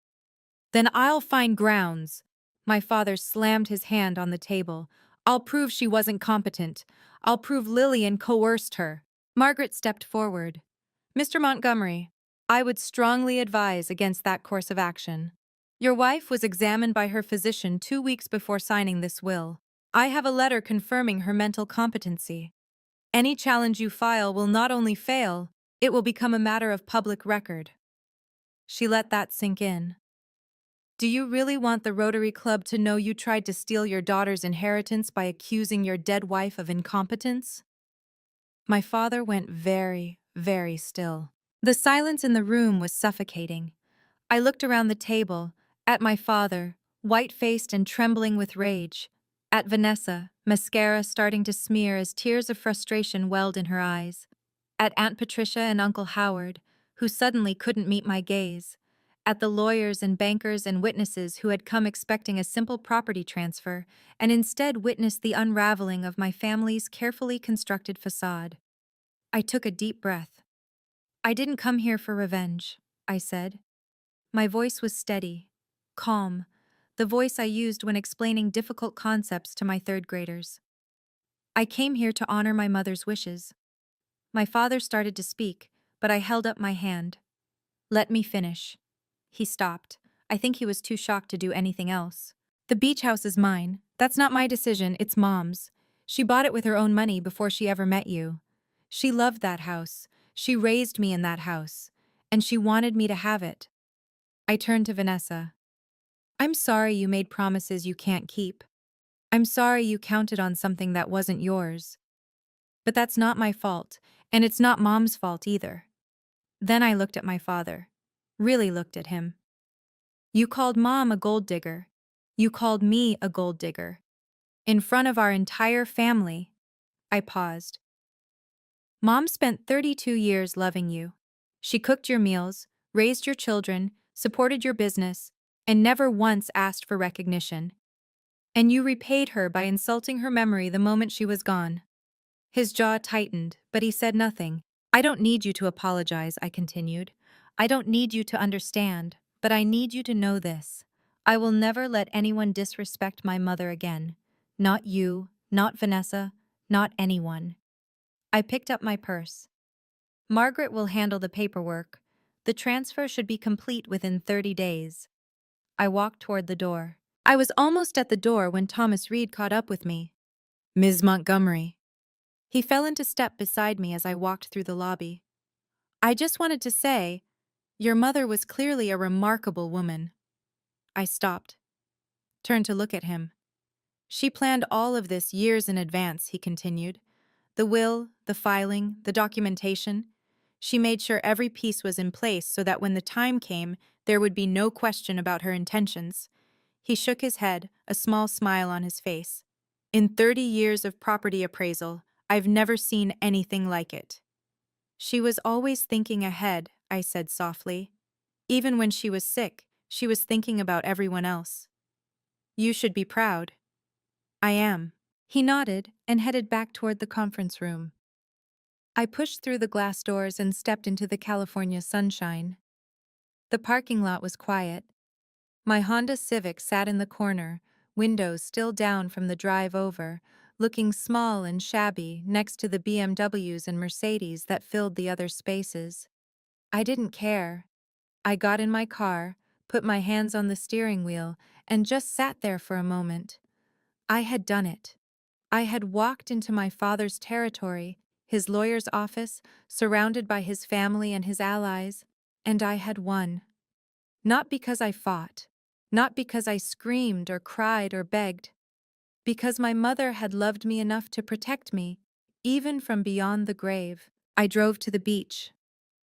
Then I'll find grounds. My father slammed his hand on the table. I'll prove she wasn't competent. I'll prove Lillian coerced her. Margaret stepped forward. Mr. Montgomery, I would strongly advise against that course of action. Your wife was examined by her physician 2 weeks before signing this will. I have a letter confirming her mental competency. Any challenge you file will not only fail, it will become a matter of public record. She let that sink in. Do you really want the Rotary Club to know you tried to steal your daughter's inheritance by accusing your dead wife of incompetence? My father went very, very still. The silence in the room was suffocating. I looked around the table, at my father, white-faced and trembling with rage, at Vanessa, mascara starting to smear as tears of frustration welled in her eyes, at Aunt Patricia and Uncle Howard, who suddenly couldn't meet my gaze, at the lawyers and bankers and witnesses who had come expecting a simple property transfer and instead witnessed the unraveling of my family's carefully constructed facade. I took a deep breath. I didn't come here for revenge, I said. My voice was steady, calm, the voice I used when explaining difficult concepts to my third graders. I came here to honor my mother's wishes. My father started to speak, but I held up my hand. Let me finish. He stopped. I think he was too shocked to do anything else. The beach house is mine. That's not my decision, it's Mom's. She bought it with her own money before she ever met you. She loved that house. She raised me in that house. And she wanted me to have it. I turned to Vanessa. I'm sorry you made promises you can't keep. I'm sorry you counted on something that wasn't yours. But that's not my fault, and it's not Mom's fault either. Then I looked at my father. Really looked at him. You called Mom a gold digger. You called me a gold digger. In front of our entire family. I paused. Mom spent 32 years loving you. She cooked your meals, raised your children, supported your business, and never once asked for recognition. And you repaid her by insulting her memory the moment she was gone. His jaw tightened, but he said nothing. I don't need you to apologize, I continued. I don't need you to understand, but I need you to know this. I will never let anyone disrespect my mother again. Not you, not Vanessa, not anyone. I picked up my purse. Margaret will handle the paperwork. The transfer should be complete within 30 days. I walked toward the door. I was almost at the door when Thomas Reed caught up with me. Ms. Montgomery. He fell into step beside me as I walked through the lobby. I just wanted to say, your mother was clearly a remarkable woman. I stopped, turned to look at him. She planned all of this years in advance, he continued. The will, the filing, the documentation. She made sure every piece was in place so that when the time came, there would be no question about her intentions. He shook his head, a small smile on his face. In 30 years of property appraisal, I've never seen anything like it. She was always thinking ahead, I said softly. Even when she was sick, she was thinking about everyone else. You should be proud. I am. He nodded and headed back toward the conference room. I pushed through the glass doors and stepped into the California sunshine. The parking lot was quiet. My Honda Civic sat in the corner, windows still down from the drive over, looking small and shabby next to the BMWs and Mercedes that filled the other spaces. I didn't care. I got in my car, put my hands on the steering wheel, and just sat there for a moment. I had done it. I had walked into my father's territory, his lawyer's office, surrounded by his family and his allies, and I had won. Not because I fought, not because I screamed or cried or begged, because my mother had loved me enough to protect me, even from beyond the grave. I drove to the beach.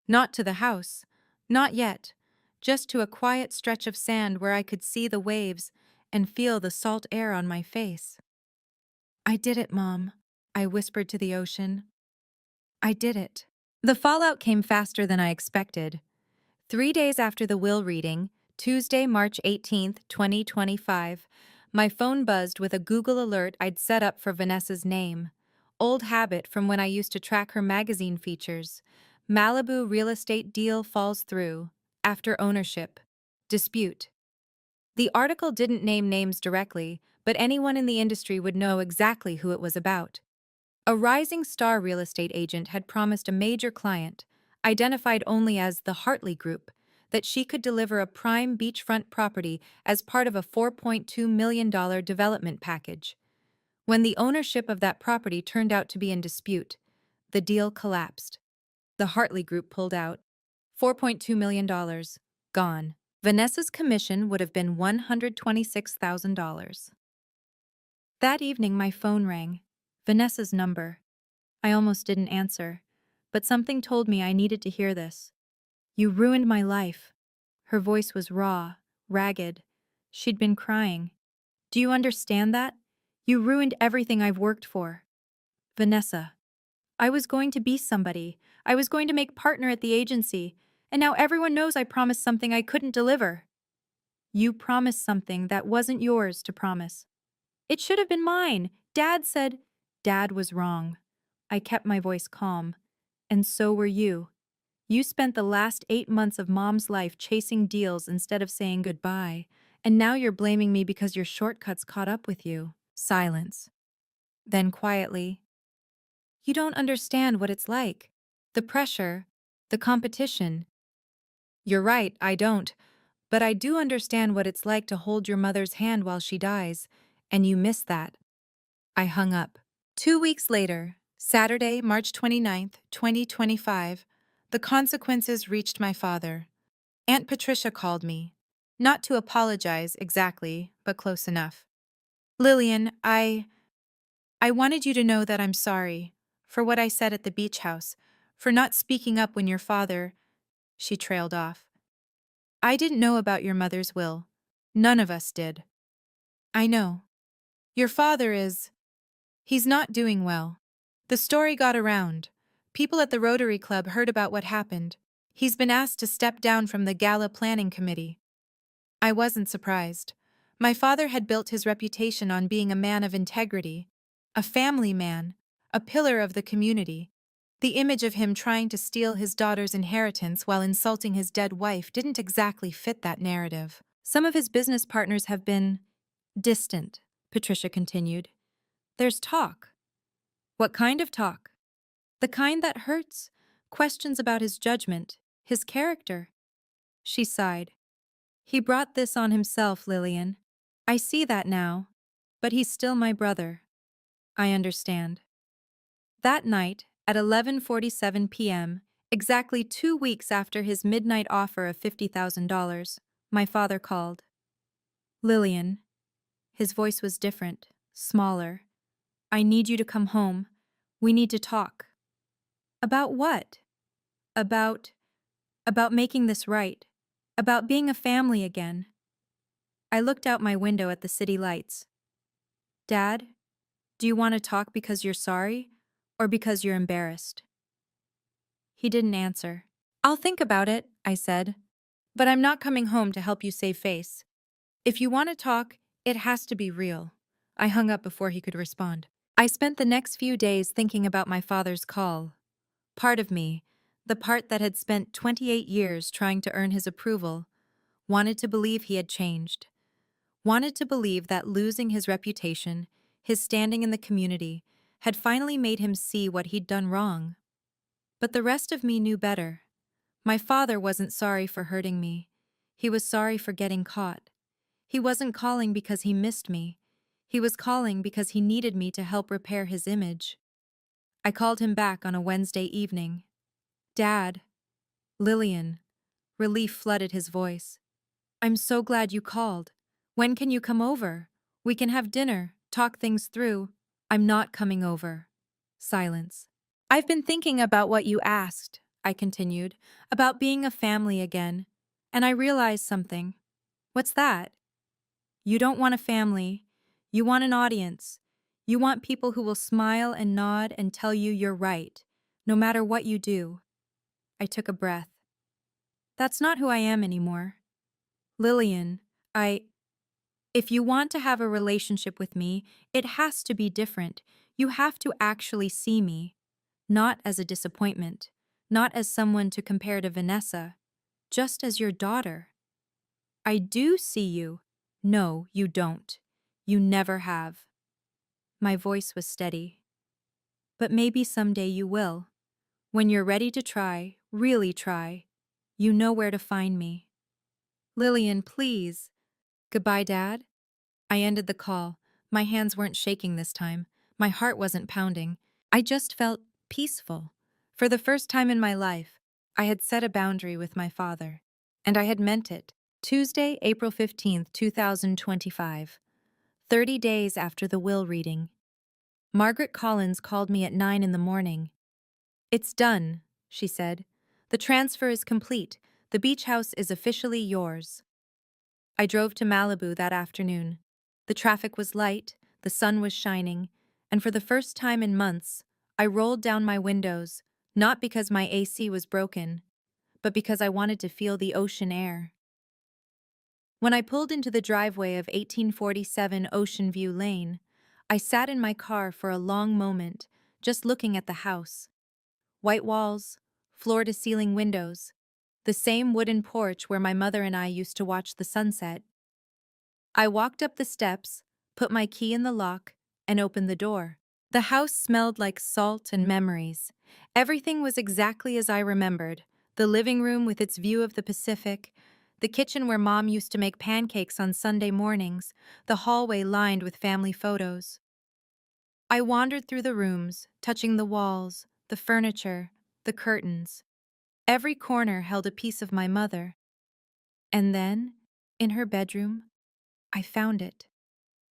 Not to the house, not yet, just to a quiet stretch of sand where I could see the waves and feel the salt air on my face. I did it, Mom, I whispered to the ocean. I did it. The fallout came faster than I expected. 3 days after the will reading, Tuesday, March 18th, 2025, my phone buzzed with a Google alert I'd set up for Vanessa's name. Old habit from when I used to track her magazine features. Malibu real estate deal falls through. After ownership. Dispute. The article didn't name names directly, but anyone in the industry would know exactly who it was about. A rising star real estate agent had promised a major client, identified only as the Hartley Group, that she could deliver a prime beachfront property as part of a $4.2 million development package. When the ownership of that property turned out to be in dispute, the deal collapsed. The Hartley Group pulled out. $4.2 million. Gone. Vanessa's commission would have been $126,000. That evening, my phone rang. Vanessa's number. I almost didn't answer, but something told me I needed to hear this. "You ruined my life." Her voice was raw, ragged. She'd been crying. "Do you understand that? You ruined everything I've worked for." "Vanessa, I was going to be somebody. I was going to make partner at the agency, and now everyone knows I promised something I couldn't deliver." "You promised something that wasn't yours to promise." "It should have been mine. Dad said—" "Dad was wrong." I kept my voice calm. "And so were you. You spent the last 8 months of Mom's life chasing deals instead of saying goodbye, and now you're blaming me because your shortcuts caught up with you." Silence. Then quietly, "You don't understand what it's like. The pressure, the competition." "You're right, I don't. But I do understand what it's like to hold your mother's hand while she dies, and you miss that." I hung up. 2 weeks later, Saturday, March 29th, 2025, the consequences reached my father. Aunt Patricia called me. Not to apologize exactly, but close enough. "Lillian, I wanted you to know that I'm sorry for what I said at the beach house, for not speaking up when your father—" She trailed off. "I didn't know about your mother's will. None of us did." "I know. Your father is— he's not doing well. The story got around. People at the Rotary Club heard about what happened. He's been asked to step down from the gala planning committee." I wasn't surprised. My father had built his reputation on being a man of integrity, a family man, a pillar of the community. The image of him trying to steal his daughter's inheritance while insulting his dead wife didn't exactly fit that narrative. "Some of his business partners have been distant," Patricia continued. "There's talk." "What kind of talk?" "The kind that hurts. Questions about his judgment, his character." She sighed. "He brought this on himself, Lillian. I see that now. But he's still my brother." "I understand." That night, at 11:47 p.m., exactly 2 weeks after his midnight offer of $50,000, my father called. "Lillian." His voice was different, smaller. "I need you to come home. We need to talk." "About what?" About making this right. About being a family again." I looked out my window at the city lights. "Dad, do you want to talk because you're sorry, or because you're embarrassed?" He didn't answer. "I'll think about it," I said. "But I'm not coming home to help you save face. If you want to talk, it has to be real." I hung up before he could respond. I spent the next few days thinking about my father's call. Part of me, the part that had spent 28 years trying to earn his approval, wanted to believe he had changed. Wanted to believe that losing his reputation, his standing in the community, had finally made him see what he'd done wrong. But the rest of me knew better. My father wasn't sorry for hurting me. He was sorry for getting caught. He wasn't calling because he missed me. He was calling because he needed me to help repair his image. I called him back on a Wednesday evening. "Dad." "Lillian." Relief flooded his voice. "I'm so glad you called. When can you come over? We can have dinner, talk things through." "I'm not coming over." Silence. "I've been thinking about what you asked," I continued, "about being a family again. And I realized something." "What's that?" "You don't want a family. You want an audience. You want people who will smile and nod and tell you you're right, no matter what you do." I took a breath. "That's not who I am anymore. Lillian, if you want to have a relationship with me, it has to be different. You have to actually see me. Not as a disappointment. Not as someone to compare to Vanessa. Just as your daughter." "I do see you." "No, you don't. You never have." My voice was steady. "But maybe someday you will. When you're ready to try, really try. You know where to find me." "Lillian, please." "Goodbye, Dad." I ended the call. My hands weren't shaking this time. My heart wasn't pounding. I just felt peaceful. For the first time in my life, I had set a boundary with my father. And I had meant it. Tuesday, April 15th, 2025. 30 days after the will reading. Margaret Collins called me at 9 in the morning. "It's done," she said. "The transfer is complete. The beach house is officially yours." I drove to Malibu that afternoon. The traffic was light, the sun was shining, and for the first time in months, I rolled down my windows, not because my AC was broken, but because I wanted to feel the ocean air. When I pulled into the driveway of 1847 Ocean View Lane, I sat in my car for a long moment, just looking at the house. White walls, floor-to-ceiling windows, the same wooden porch where my mother and I used to watch the sunset. I walked up the steps, put my key in the lock, and opened the door. The house smelled like salt and memories. Everything was exactly as I remembered: the living room with its view of the Pacific, the kitchen where Mom used to make pancakes on Sunday mornings, the hallway lined with family photos. I wandered through the rooms, touching the walls, the furniture, the curtains. Every corner held a piece of my mother. And then, in her bedroom, I found it.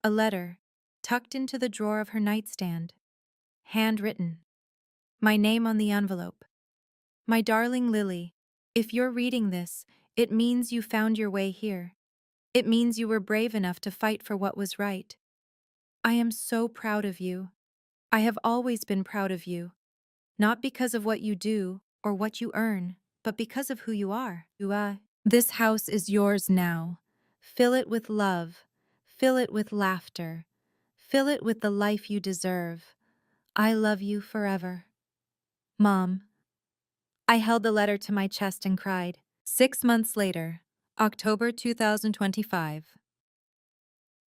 A letter, tucked into the drawer of her nightstand. Handwritten. My name on the envelope. "My darling Lily, if you're reading this, it means you found your way here. It means you were brave enough to fight for what was right. I am so proud of you. I have always been proud of you, not because of what you do or what you earn, but because of who you are. This house is yours now. Fill it with love. Fill it with laughter. Fill it with the life you deserve. I love you forever. Mom." I held the letter to my chest and cried. 6 months later, October 2025.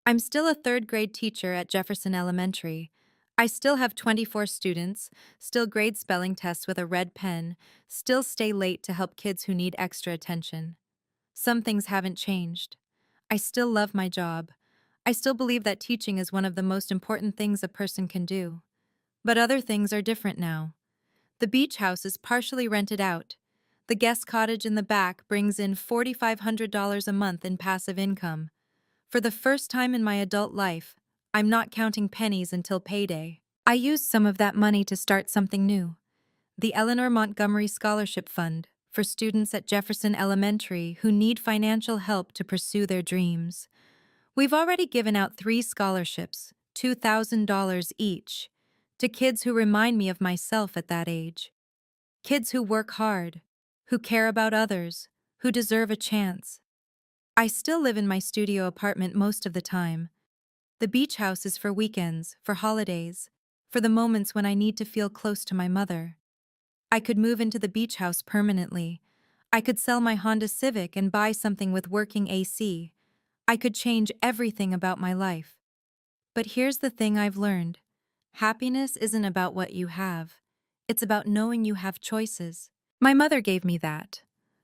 I'm still a third-grade teacher at Jefferson Elementary. I still have 24 students, still grade spelling tests with a red pen, still stay late to help kids who need extra attention. Some things haven't changed. I still love my job. I still believe that teaching is one of the most important things a person can do. But other things are different now. The beach house is partially rented out. The guest cottage in the back brings in $4,500 a month in passive income. For the first time in my adult life, I'm not counting pennies until payday. I used some of that money to start something new: the Eleanor Montgomery Scholarship Fund for students at Jefferson Elementary who need financial help to pursue their dreams. We've already given out 3 scholarships, $2,000 each, to kids who remind me of myself at that age. Kids who work hard, who care about others, who deserve a chance. I still live in my studio apartment most of the time. The beach house is for weekends, for holidays, for the moments when I need to feel close to my mother. I could move into the beach house permanently. I could sell my Honda Civic and buy something with working AC. I could change everything about my life. But here's the thing I've learned. Happiness isn't about what you have. It's about knowing you have choices. My mother gave me that.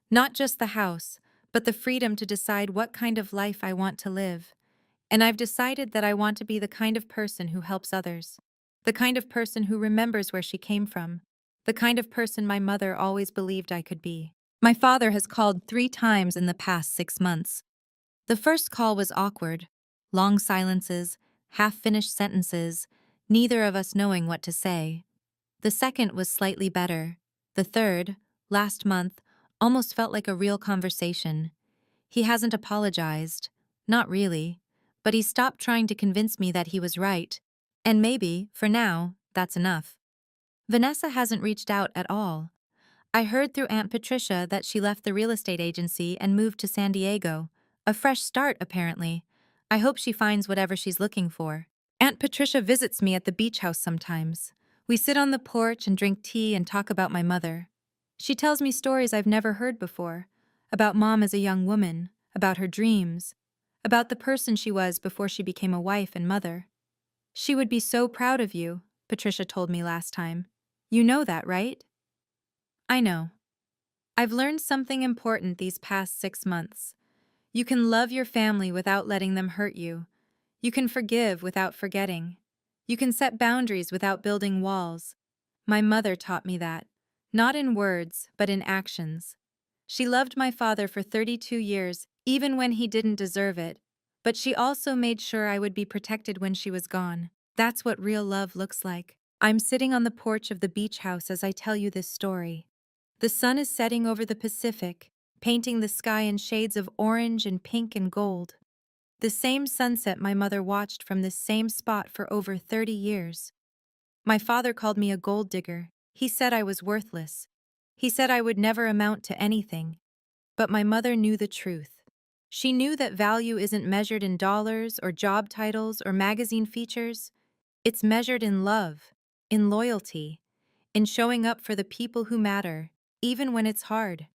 Not just the house, but the freedom to decide what kind of life I want to live. And I've decided that I want to be the kind of person who helps others. The kind of person who remembers where she came from. The kind of person my mother always believed I could be. My father has called 3 times in the past 6 months. The first call was awkward. Long silences, half-finished sentences, neither of us knowing what to say. The second was slightly better. The third, last month, almost felt like a real conversation. He hasn't apologized. Not really. But he stopped trying to convince me that he was right. And maybe, for now, that's enough. Vanessa hasn't reached out at all. I heard through Aunt Patricia that she left the real estate agency and moved to San Diego. A fresh start, apparently. I hope she finds whatever she's looking for. Aunt Patricia visits me at the beach house sometimes. We sit on the porch and drink tea and talk about my mother. She tells me stories I've never heard before, about Mom as a young woman, about her dreams, about the person she was before she became a wife and mother. "She would be so proud of you," Patricia told me last time. "You know that, right?" I know. I've learned something important these past 6 months. You can love your family without letting them hurt you. You can forgive without forgetting. You can set boundaries without building walls. My mother taught me that, not in words, but in actions. She loved my father for 32 years, even when he didn't deserve it. But she also made sure I would be protected when she was gone. That's what real love looks like. I'm sitting on the porch of the beach house as I tell you this story. The sun is setting over the Pacific, painting the sky in shades of orange and pink and gold. The same sunset my mother watched from this same spot for over 30 years. My father called me a gold digger. He said I was worthless. He said I would never amount to anything. But my mother knew the truth. She knew that value isn't measured in dollars or job titles or magazine features. It's measured in love, in loyalty, in showing up for the people who matter, even when it's hard.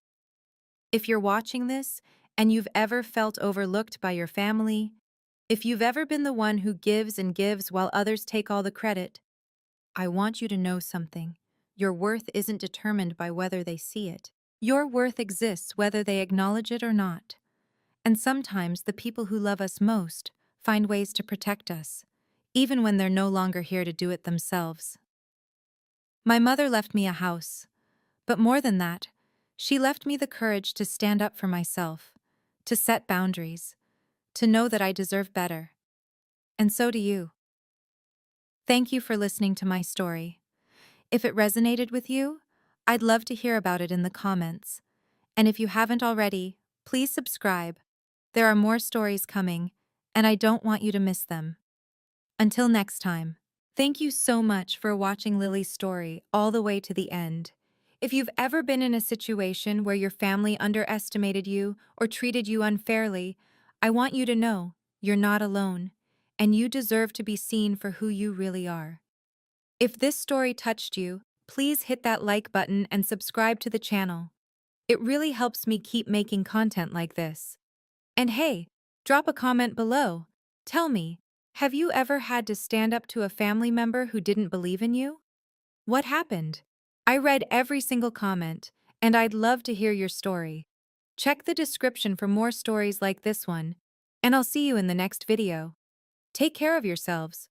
If you're watching this and you've ever felt overlooked by your family, if you've ever been the one who gives and gives while others take all the credit, I want you to know something. Your worth isn't determined by whether they see it. Your worth exists whether they acknowledge it or not. And sometimes the people who love us most find ways to protect us, even when they're no longer here to do it themselves. My mother left me a house, but more than that, she left me the courage to stand up for myself, to set boundaries, to know that I deserve better. And so do you. Thank you for listening to my story. If it resonated with you, I'd love to hear about it in the comments. And if you haven't already, please subscribe. There are more stories coming, and I don't want you to miss them. Until next time, thank you so much for watching Lily's story all the way to the end. If you've ever been in a situation where your family underestimated you or treated you unfairly, I want you to know you're not alone, and you deserve to be seen for who you really are. If this story touched you, please hit that like button and subscribe to the channel. It really helps me keep making content like this. And hey, drop a comment below. Tell me, have you ever had to stand up to a family member who didn't believe in you? What happened? I read every single comment, and I'd love to hear your story. Check the description for more stories like this one, and I'll see you in the next video. Take care of yourselves.